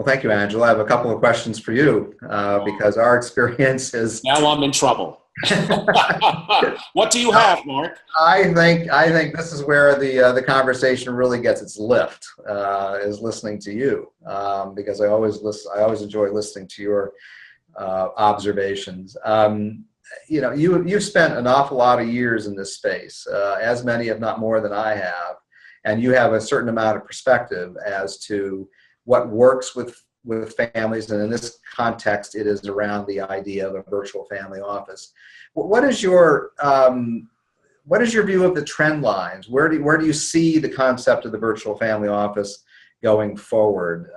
thank you, Angela. I have a couple of questions for you because our experience is. Now I'm in trouble. What do you have, Mark? I think this is where the conversation really gets its lift, is listening to you, because I always enjoy listening to your observations. You've spent an awful lot of years in this space, as many, if not more, than I have, and you have a certain amount of perspective as to what works with families, and in this context, it is around the idea of a virtual family office. What is your view of the trend lines? Where do you see the concept of the virtual family office going forward?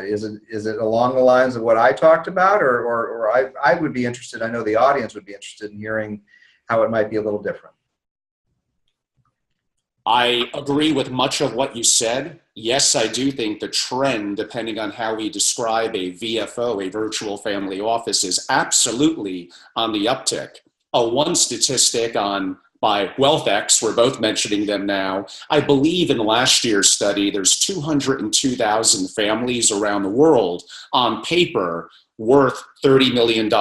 Is it along the lines of what I talked about, or I would be interested, I know the audience would be interested in hearing how it might be a little different. I agree with much of what you said. Yes, I do think the trend, depending on how we describe a VFO, a virtual family office, is absolutely on the uptick. One statistic by WealthX, we're both mentioning them now, I believe in last year's study, there's 202,000 families around the world on paper worth $30 million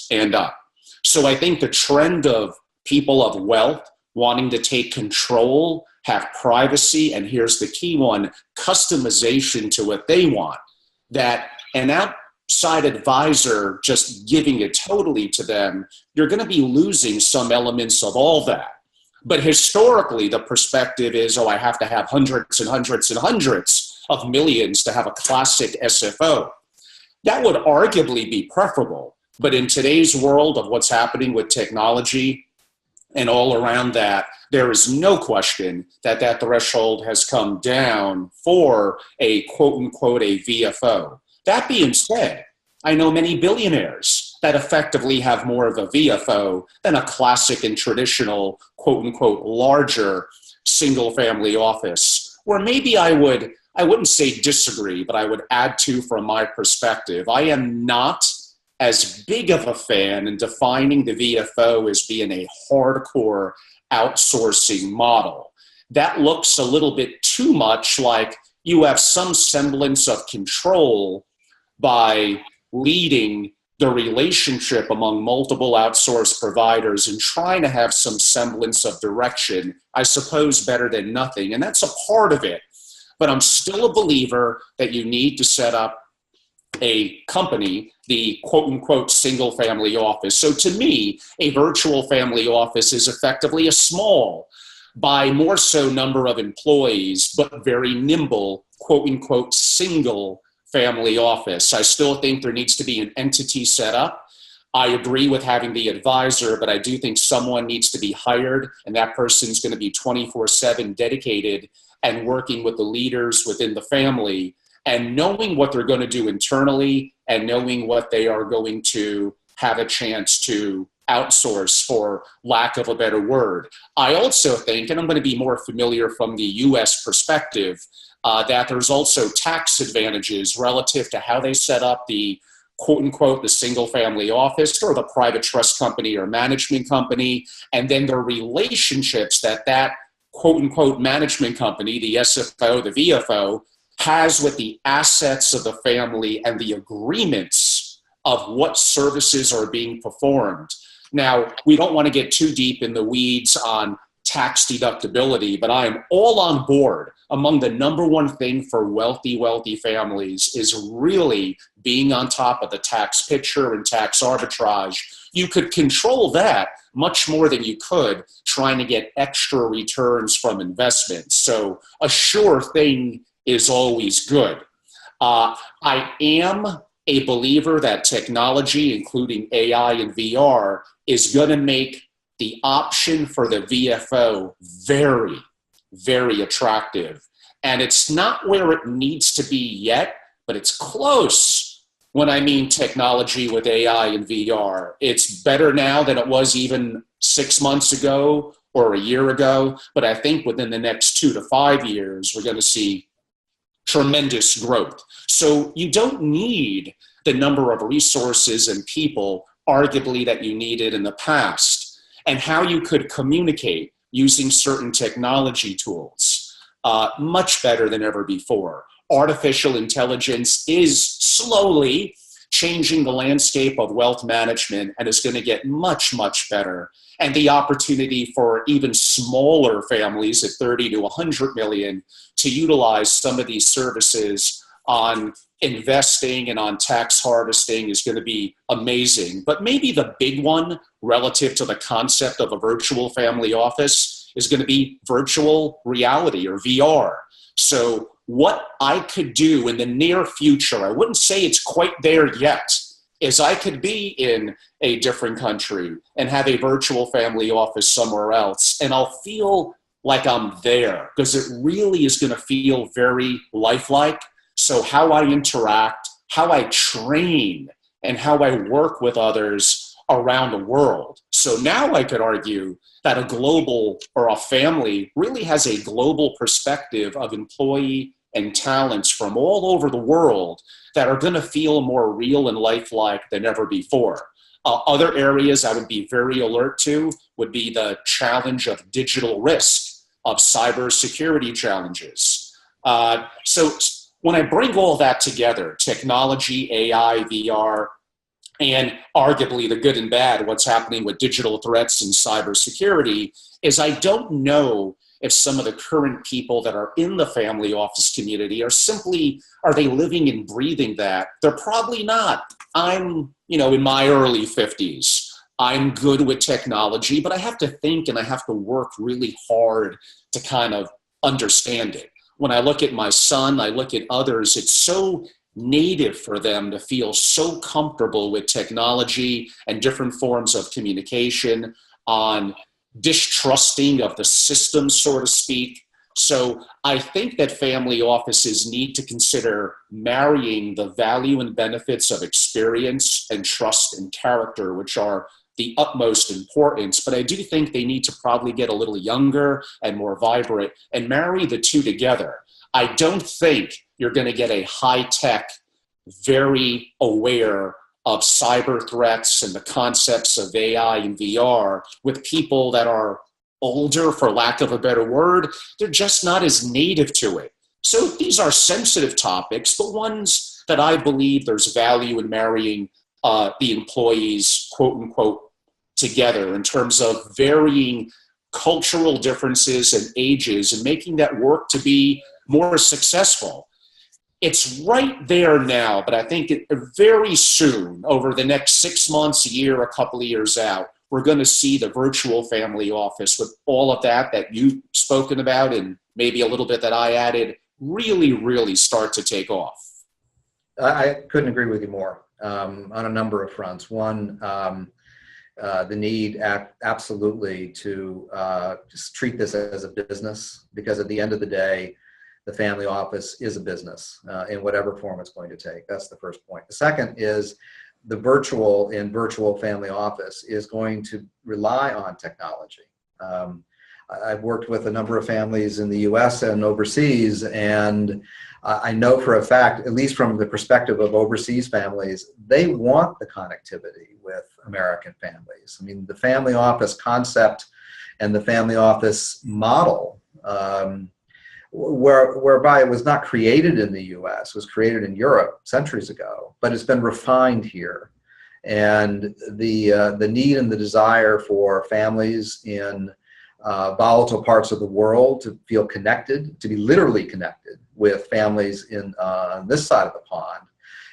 and up. So I think the trend of people of wealth wanting to take control, have privacy, and here's the key one, customization to what they want, that an outside advisor just giving it totally to them, you're going to be losing some elements of all that. But historically, the perspective is, I have to have hundreds and hundreds and hundreds of millions to have a classic SFO. That would arguably be preferable. But in today's world of what's happening with technology and all around that, there is no question that threshold has come down for a quote-unquote a VFO. That being said, I know many billionaires that effectively have more of a VFO than a classic and traditional quote-unquote larger single-family office, where maybe I wouldn't say disagree, but I would add to from my perspective. I am not as big of a fan in defining the VFO as being a hardcore outsourcing model. That looks a little bit too much like you have some semblance of control by leading the relationship among multiple outsourced providers and trying to have some semblance of direction, I suppose better than nothing. And that's a part of it. But I'm still a believer that you need to set up a company, the quote-unquote single-family office. So to me, a virtual family office is effectively a small, by more so number of employees, but very nimble, quote-unquote single-family office. I still think there needs to be an entity set up. I agree with having the advisor, but I do think someone needs to be hired, and that person's going to be 24/7 dedicated and working with the leaders within the family and knowing what they're going to do internally and knowing what they are going to have a chance to outsource, for lack of a better word. I also think, and I'm going to be more familiar from the US perspective, that there's also tax advantages relative to how they set up the quote-unquote the single-family office or the private trust company or management company, and then the relationships that quote-unquote management company, the SFO, the VFO, has with the assets of the family and the agreements of what services are being performed. Now, we don't want to get too deep in the weeds on tax deductibility, but I am all on board. Among the number one thing for wealthy families is really being on top of the tax picture and tax arbitrage. You could control that much more than you could trying to get extra returns from investments. So a sure thing is always good. I am a believer that technology, including AI and VR, is going to make the option for the VFO very, very attractive. And it's not where it needs to be yet, but it's close. When I mean technology with AI and VR, it's better now than it was even 6 months ago or a year ago. But I think within the next 2 to 5 years, we're going to see tremendous growth. So you don't need the number of resources and people, arguably, that you needed in the past, and how you could communicate using certain technology tools much better than ever before. Artificial intelligence is slowly changing the landscape of wealth management, and is going to get much, much better. And the opportunity for even smaller families at 30 to 100 million to utilize some of these services on investing and on tax harvesting is going to be amazing. But maybe the big one relative to the concept of a virtual family office is going to be virtual reality, or VR. So what I could do in the near future, I wouldn't say it's quite there yet, is I could be in a different country and have a virtual family office somewhere else, and I'll feel like I'm there, because it really is going to feel very lifelike. So how I interact, how I train, and how I work with others around the world. So now I could argue that a global, or a family, really has a global perspective of employee and talents from all over the world that are going to feel more real and lifelike than ever before. Other areas I would be very alert to would be the challenge of digital risk, of cybersecurity challenges. So when I bring all that together, technology, AI, VR, and arguably the good and bad, what's happening with digital threats and cybersecurity, is I don't know if some of the current people that are in the family office community are they living and breathing that? They're probably not. I'm, in my early 50s. I'm good with technology, but I have to think and I have to work really hard to kind of understand it. When I look at my son, I look at others, it's so native for them to feel so comfortable with technology and different forms of communication, on distrusting of the system, so to speak. So I think that family offices need to consider marrying the value and benefits of experience and trust and character, which are the utmost importance. But I do think they need to probably get a little younger and more vibrant and marry the two together. I don't think you're going to get a high-tech, very aware of cyber threats and the concepts of AI and VR with people that are older, for lack of a better word. They're just not as native to it. So these are sensitive topics, but ones that I believe there's value in marrying the employees, quote unquote, together in terms of varying cultural differences and ages and making that work to be more successful. It's right there now, but I think very soon, over the next 6 months, a year, a couple of years out, we're going to see the virtual family office with all of that you've spoken about, and maybe a little bit that I added, really, really start to take off. I couldn't agree with you more on a number of fronts. One, the need absolutely to just treat this as a business, because at the end of the day, the family office is a business in whatever form it's going to take. That's the first point. The second is the virtual family office is going to rely on technology. I've worked with a number of families in the US and overseas, and I know for a fact, at least from the perspective of overseas families, they want the connectivity with American families. I mean, the family office concept and the family office model, whereby it was not created in the US, was created in Europe centuries ago, but it's been refined here. And the need and the desire for families in volatile parts of the world to feel connected, to be literally connected with families on this side of the pond,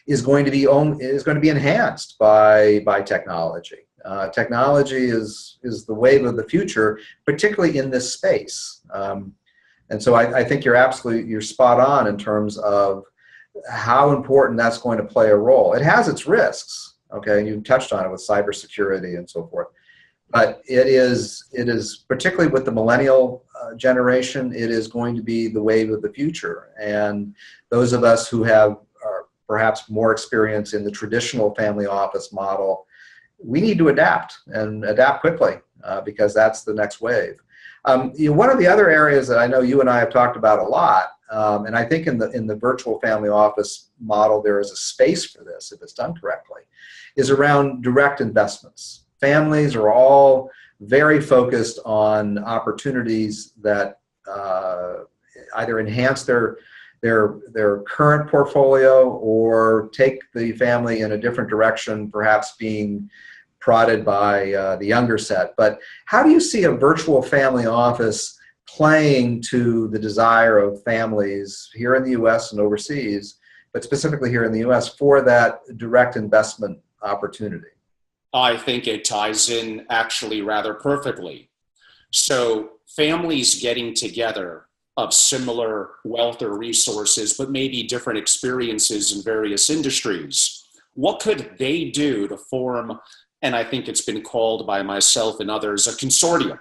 is going to be enhanced by technology. Technology is the wave of the future, particularly in this space. And so I think you're spot on in terms of how important that's going to play a role. It has its risks, okay, and you touched on it with cybersecurity and so forth. But it is particularly with the millennial generation, it is going to be the wave of the future. And those of us who are perhaps more experience in the traditional family office model, we need to adapt and adapt quickly because that's the next wave. One of the other areas that I know you and I have talked about a lot, and I think in the virtual family office model there is a space for this if it's done correctly, is around direct investments. Families are all very focused on opportunities that either enhance their their current portfolio or take the family in a different direction, perhaps being prodded by the younger set. But how do you see a virtual family office playing to the desire of families here in the U.S. and overseas, but specifically here in the U.S. for that direct investment opportunity? I think it ties in actually rather perfectly. So families getting together of similar wealth or resources, but maybe different experiences in various industries, what could they do to form, and I think it's been called by myself and others, a consortium?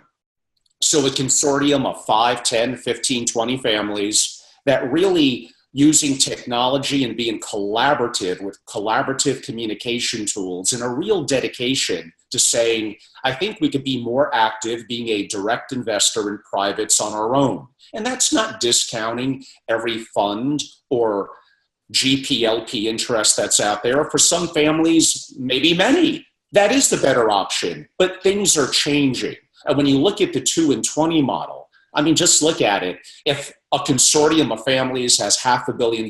So a consortium of 5, 10, 15, 20 families that really using technology and being collaborative with collaborative communication tools and a real dedication to saying, I think we could be more active being a direct investor in privates on our own. And that's not discounting every fund or GPLP interest that's out there. For some families, maybe many, that is the better option, but things are changing. And when you look at the 2 and 20 model, I mean, just look at it. If a consortium of families has $500 million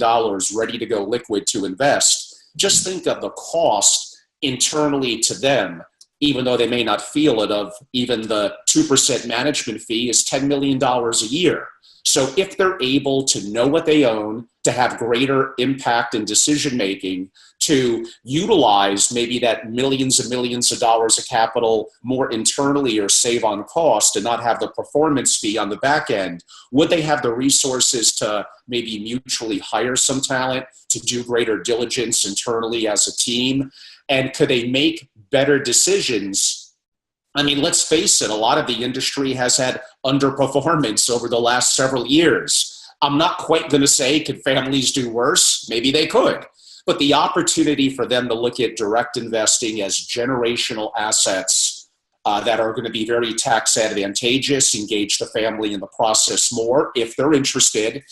ready to go liquid to invest, just think of the cost internally to them, even though they may not feel it, of even the 2% management fee is $10 million a year. So if they're able to know what they own, to have greater impact in decision making, to utilize maybe that millions and millions of dollars of capital more internally or save on cost and not have the performance fee on the back end, would they have the resources to maybe mutually hire some talent, to do greater diligence internally as a team? And could they make better decisions? I mean, let's face it, a lot of the industry has had underperformance over the last several years. I'm not quite going to say, could families do worse? Maybe they could. But the opportunity for them to look at direct investing as generational assets that are going to be very tax advantageous, engage the family in the process more if they're interested,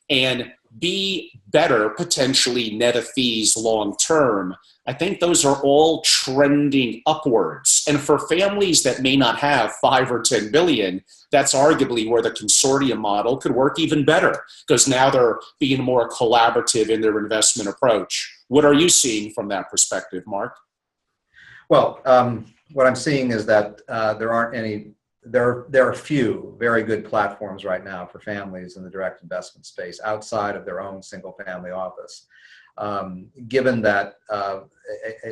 and be better, potentially net of fees long term. I think those are all trending upwards. And for families that may not have 5 or 10 billion, that's arguably where the consortium model could work even better, because now they're being more collaborative in their investment approach. What are you seeing from that perspective, Mark? Well, what I'm seeing is that there are a few very good platforms right now for families in the direct investment space outside of their own single family office. Given that a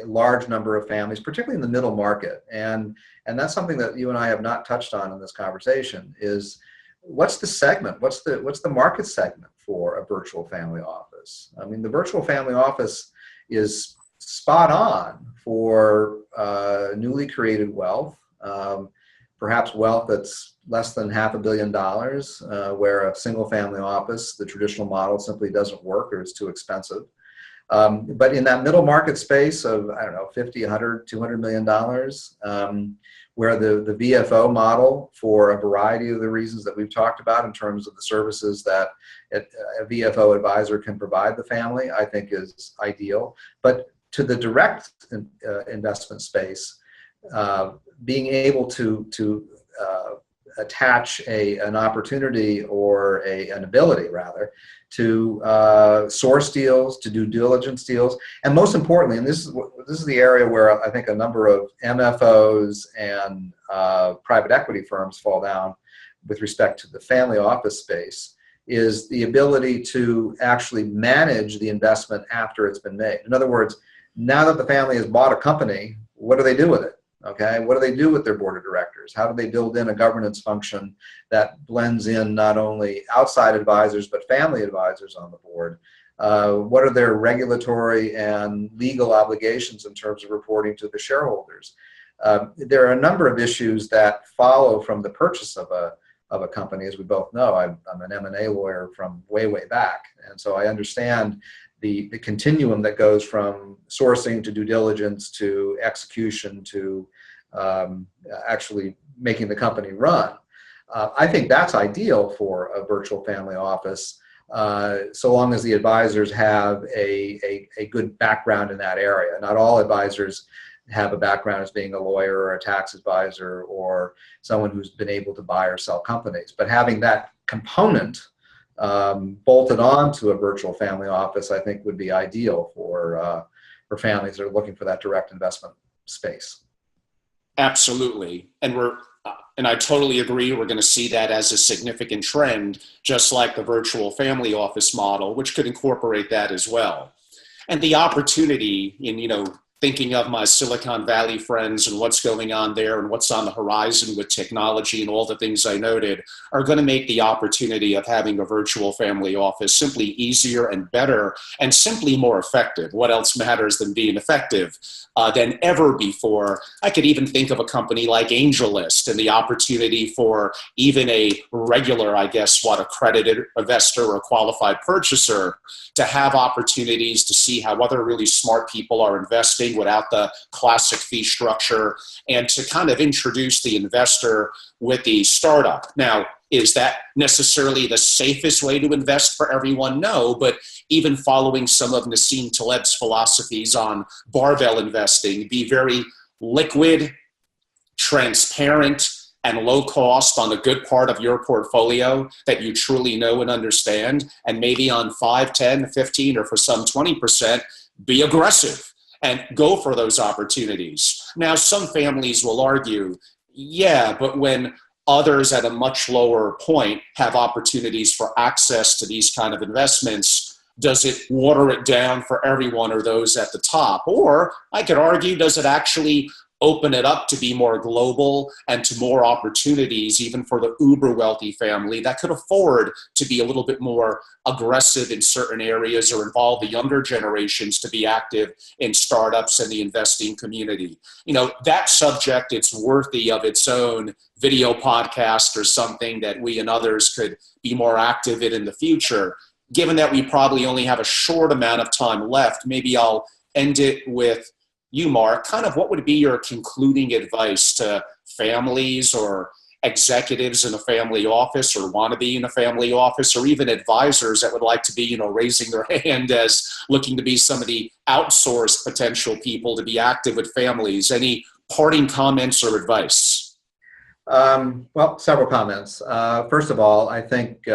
large number of families, particularly in the middle market, and that's something that you and I have not touched on in this conversation, is what's the segment? What's the market segment for a virtual family office? I mean, the virtual family office is spot on for newly created wealth, perhaps wealth that's less than $500 million, where a single family office, the traditional model, simply doesn't work or is too expensive. But in that middle market space of, I don't know, 50, 100, $200 million, where the VFO model, for a variety of the reasons that we've talked about in terms of the services that a VFO advisor can provide the family, I think is ideal. But to the direct investment space, being able to attach an opportunity or an ability, rather, to source deals, to do diligence deals, and most importantly, and this is the area where I think a number of MFOs and private equity firms fall down with respect to the family office space, is the ability to actually manage the investment after it's been made. In other words, now that the family has bought a company, what do they do with it? Okay, what do they do with their board of directors? How do they build in a governance function that blends in not only outside advisors, but family advisors on the board? What are their regulatory and legal obligations in terms of reporting to the shareholders? There are a number of issues that follow from the purchase of a company. As we both know, I'm an M&A lawyer from way back, and so I understand the continuum that goes from sourcing to due diligence to execution to actually making the company run. I think that's ideal for a virtual family office, so long as the advisors have a good background in that area. Not all advisors have a background as being a lawyer or a tax advisor or someone who's been able to buy or sell companies, but having that component bolted on to a virtual family office, I think would be ideal for families that are looking for that direct investment space. Absolutely. And I totally agree. We're going to see that as a significant trend, just like the virtual family office model, which could incorporate that as well. And the opportunity in, thinking of my Silicon Valley friends and what's going on there and what's on the horizon with technology and all the things I noted are going to make the opportunity of having a virtual family office simply easier and better and simply more effective. What else matters than being effective than ever before? I could even think of a company like AngelList and the opportunity for even a regular, accredited investor or qualified purchaser to have opportunities to see how other really smart people are investing without the classic fee structure, and to kind of introduce the investor with the startup. Now, is that necessarily the safest way to invest for everyone? No, but even following some of Nassim Taleb's philosophies on barbell investing, be very liquid, transparent, and low cost on a good part of your portfolio that you truly know and understand, and maybe on 5, 10, 15, or for some 20%, be aggressive and go for those opportunities. Now, some families will argue, yeah, but when others at a much lower point have opportunities for access to these kind of investments, does it water it down for everyone or those at the top? Or I could argue, does it actually open it up to be more global and to more opportunities, even for the uber wealthy family that could afford to be a little bit more aggressive in certain areas or involve the younger generations to be active in startups and the investing community? That subject, it's worthy of its own video podcast or something that we and others could be more active in the future. Given that we probably only have a short amount of time left, maybe I'll end it with you, Marc. Kind of what would be your concluding advice to families or executives in a family office or want to be in a family office, or even advisors that would like to be, raising their hand as looking to be some of the outsourced potential people to be active with families? Any parting comments or advice? Well, several comments. First of all, I think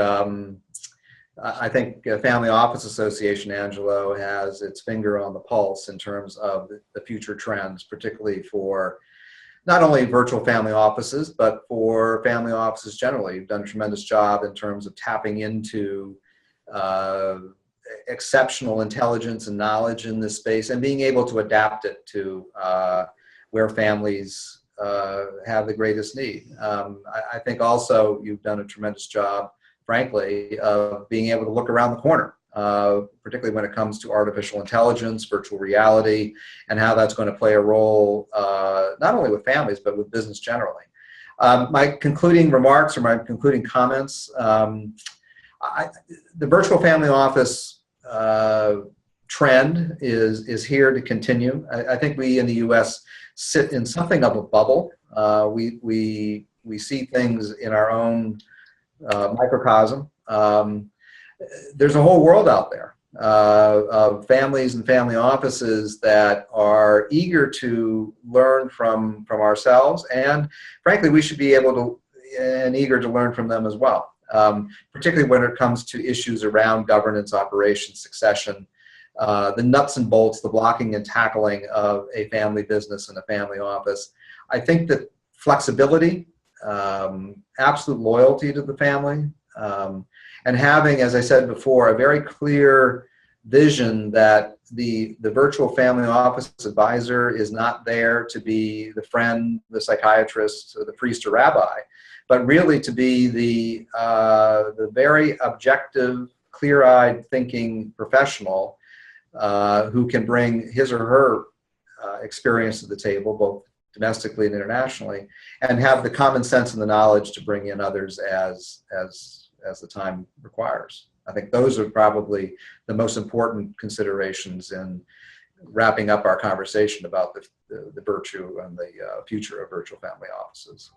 Family Office Association, Angelo, has its finger on the pulse in terms of the future trends, particularly for not only virtual family offices, but for family offices generally. You've done a tremendous job in terms of tapping into exceptional intelligence and knowledge in this space and being able to adapt it to where families have the greatest need. I think also you've done a tremendous job, frankly, of being able to look around the corner, particularly when it comes to artificial intelligence, virtual reality, and how that's going to play a role not only with families, but with business generally. My concluding remarks or my concluding comments, the virtual family office trend is here to continue. I think we in the U.S. sit in something of a bubble. We see things in our own microcosm. There's a whole world out there of families and family offices that are eager to learn from ourselves, and frankly, we should be able to and eager to learn from them as well, particularly when it comes to issues around governance, operations, succession, the nuts and bolts, the blocking and tackling of a family business and a family office. I think that flexibility, absolute loyalty to the family, and having, as I said before, a very clear vision that the virtual family office advisor is not there to be the friend, the psychiatrist, or the priest or rabbi, but really to be the very objective, clear-eyed thinking professional who can bring his or her experience to the table, both domestically and internationally, and have the common sense and the knowledge to bring in others as the time requires. I think those are probably the most important considerations in wrapping up our conversation about the virtue and the future of virtual family offices.